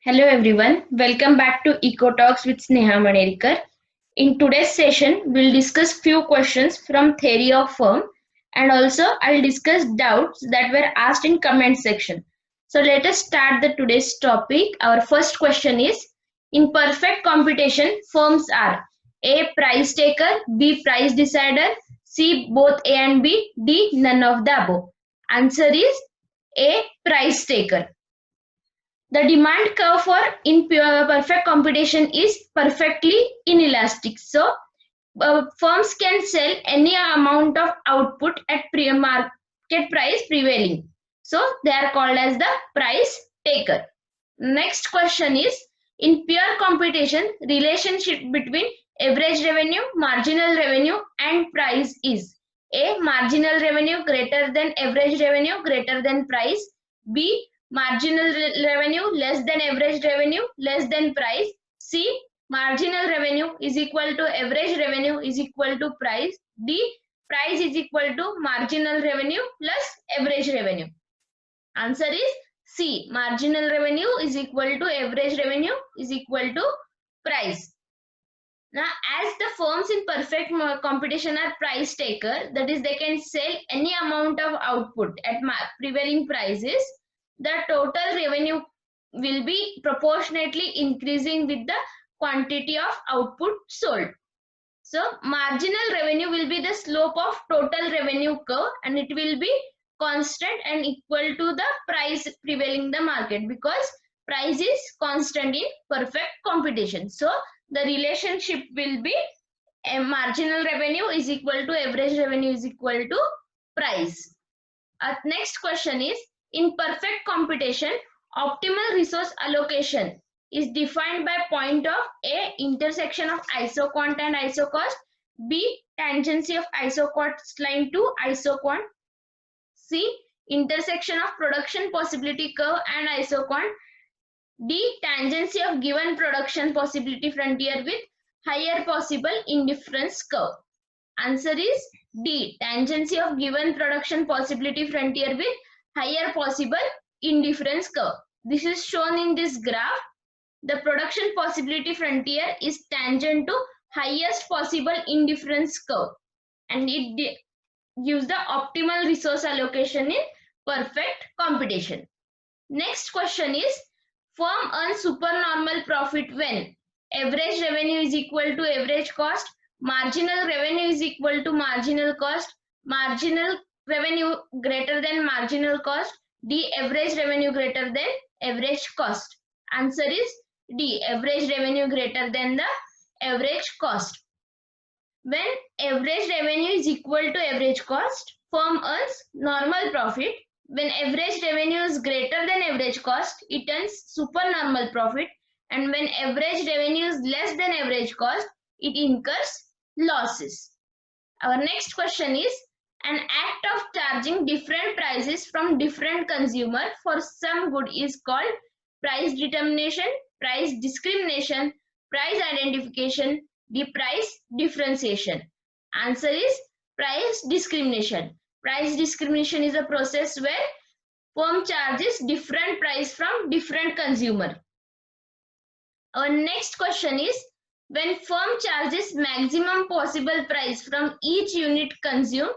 Hello everyone, welcome back to Eco Talks with Sneha Manerikar. In today's session, we'll discuss few questions from theory of firm and also I'll discuss doubts that were asked in comment section. So let us start the today's topic. Our first question is, in perfect competition, firms are A. Price taker, B. Price decider, C. Both A and B, D. None of the above. Answer is A. Price taker. The demand curve for in pure perfect competition is perfectly inelastic. So firms can sell any amount of output at market price prevailing. So they are called as the price taker. Next question is, in pure competition, relationship between average revenue, marginal revenue and price is A. Marginal revenue greater than average revenue greater than price. B. Marginal revenue less than average revenue less than price. C. Marginal revenue is equal to average revenue is equal to price. D. Price is equal to marginal revenue plus average revenue. Answer is C. Marginal revenue is equal to average revenue is equal to price. Now, as the firms in perfect competition are price taker, that is, they can sell any amount of output at prevailing prices, the total revenue will be proportionately increasing with the quantity of output sold. So, marginal revenue will be the slope of total revenue curve and it will be constant and equal to the price prevailing in the market because price is constant in perfect competition. So, the relationship will be a marginal revenue is equal to average revenue is equal to price. Next question is, in perfect competition, optimal resource allocation is defined by point of A. Intersection of isoquant and isocost, B. Tangency of isocost line to isoquant, C. Intersection of production possibility curve and isoquant, D. Tangency of given production possibility frontier with higher possible indifference curve. Answer is D. Tangency of given production possibility frontier with higher possible indifference curve. This is shown in this graph. The production possibility frontier is tangent to highest possible indifference curve and it gives the optimal resource allocation in perfect competition. Next question is, firm earns supernormal profit when average revenue is equal to average cost, marginal revenue is equal to marginal cost, marginal revenue greater than marginal cost, D. Average revenue greater than average cost. Answer is D. Average revenue greater than the average cost. When average revenue is equal to average cost, firm earns normal profit. When average revenue is greater than average cost, it earns supernormal profit. And when average revenue is less than average cost, it incurs losses. Our next question is, an act of charging different prices from different consumer for some good is called price determination, price discrimination, price identification, the price differentiation. Answer is price discrimination. Price discrimination is a process where firm charges different price from different consumer. Our next question is, when firm charges maximum possible price from each unit consumed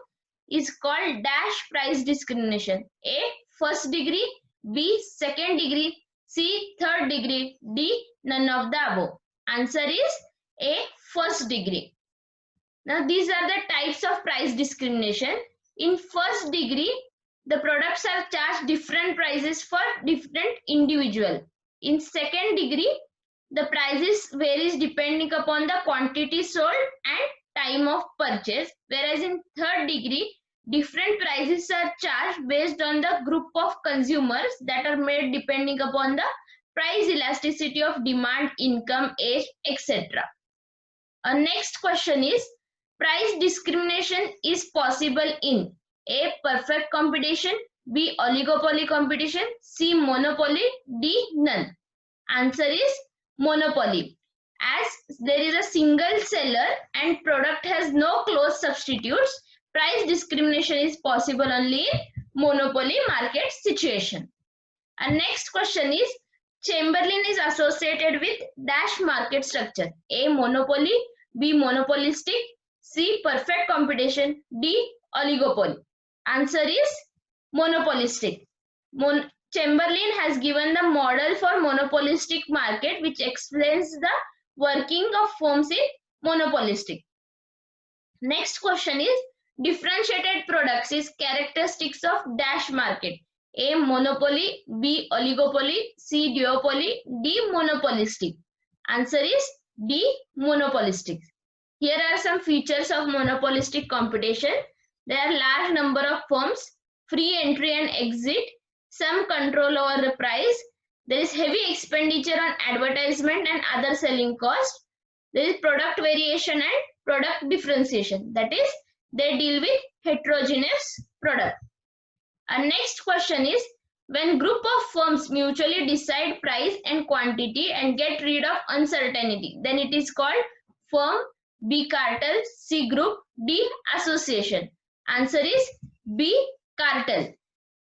is called dash price discrimination. A. First degree, B. Second degree, C. Third degree, D. None of the above. Answer is A. First degree. Now these are the types of price discrimination. In first degree, the products are charged different prices for different individual. In second degree, the prices varies depending upon the quantity sold and time of purchase, whereas in third degree, different prices are charged based on the group of consumers that are made depending upon the price elasticity of demand, income, age, etc. Our next question is, price discrimination is possible in A. Perfect competition, B. Oligopoly competition, C. Monopoly, D. None. Answer is monopoly. As there is a single seller and product has no close substitutes, price discrimination is possible only in monopoly market situation. Our next question is, Chamberlain is associated with dash market structure. A. Monopoly. B. Monopolistic. C. Perfect competition. D. Oligopoly. Answer is monopolistic. Chamberlain has given the model for monopolistic market, which explains the working of firms in monopolistic. Next question is differentiated products is characteristics of dash market. A. Monopoly. B. Oligopoly. C. Duopoly. D. Monopolistic. Answer is D. Monopolistic. Here are some features of monopolistic competition. There are large number of firms, free entry and exit, some control over the price. There is heavy expenditure on advertisement and other selling costs. There is product variation and product differentiation. That is, they deal with heterogeneous product. Our next question is, when group of firms mutually decide price and quantity and get rid of uncertainty, then it is called firm. B. Cartel. C. Group. D. Association. Answer is B. Cartel.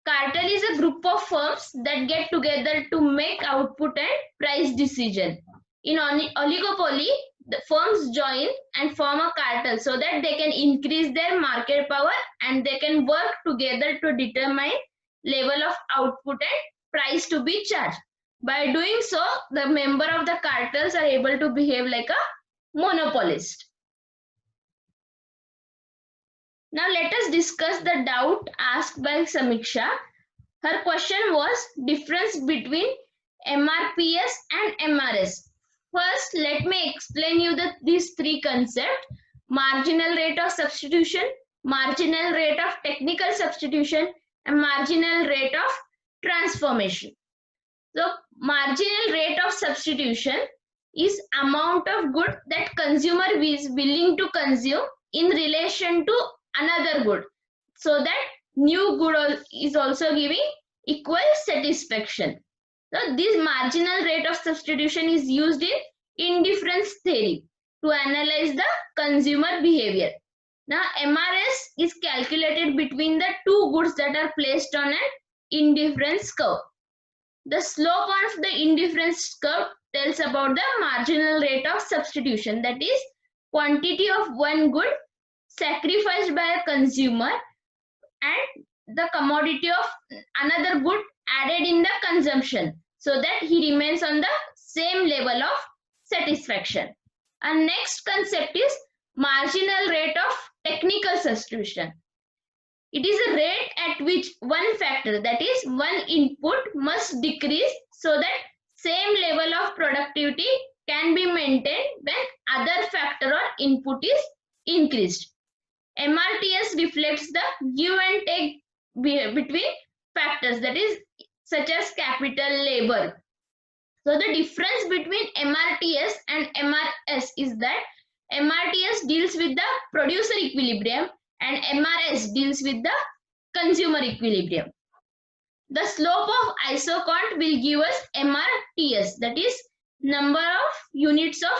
Cartel is a group of firms that get together to make output and price decision. In oligopoly, the firms join and form a cartel so that they can increase their market power and they can work together to determine level of output and price to be charged. By doing so, the member of the cartels are able to behave like a monopolist. Now let us discuss the doubt asked by Samiksha. Her question was difference between MRPS and MRS. First, let me explain you these three concepts: marginal rate of substitution, marginal rate of technical substitution, and marginal rate of transformation. So, marginal rate of substitution is amount of good that consumer is willing to consume in relation to another good, so that new good is also giving equal satisfaction. So this marginal rate of substitution is used in indifference theory to analyze the consumer behavior. Now MRS is calculated between the two goods that are placed on an indifference curve. The slope of the indifference curve tells about the marginal rate of substitution, that is quantity of one good sacrificed by a consumer and the commodity of another good added in the consumption, so that he remains on the same level of satisfaction. And next concept is marginal rate of technical substitution. It is a rate at which one factor, that is one input, must decrease so that same level of productivity can be maintained when other factor or input is increased. MRTS reflects the give and take between factors, that is such as capital, labor. So the difference between MRTS and MRS is that MRTS deals with the producer equilibrium and MRS deals with the consumer equilibrium. The slope of isocont will give us MRTS, that is number of units of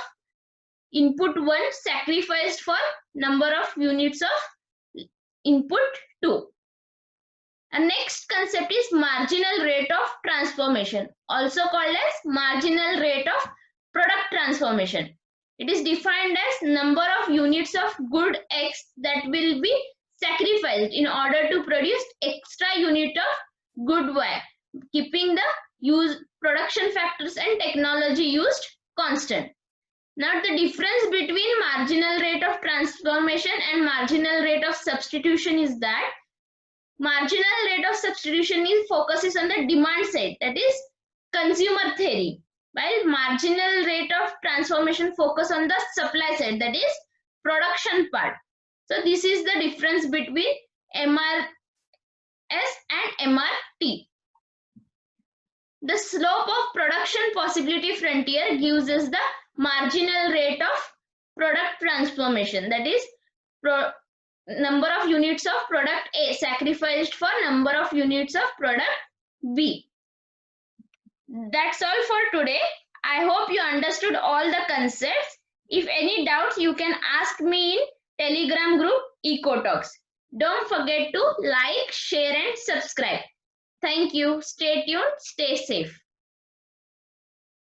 input 1 sacrificed for number of units of input 2. And next concept is marginal rate of transformation, also called as marginal rate of product transformation. It is defined as number of units of good X that will be sacrificed in order to produce extra unit of good Y, keeping the production factors and technology used constant. Now the difference between marginal rate of transformation and marginal rate of substitution is that marginal rate of substitution focuses on the demand side, that is consumer theory, while marginal rate of transformation focus on the supply side, that is production part. So this is the difference between MRS and MRT. The slope of production possibility frontier gives us the marginal rate of product transformation, that is number of units of product A sacrificed for number of units of product B. That's all for today. I hope you understood all the concepts. If any doubts, you can ask me in Telegram group EcoTalks. Don't forget to like, share and subscribe. Thank you. Stay tuned. Stay safe.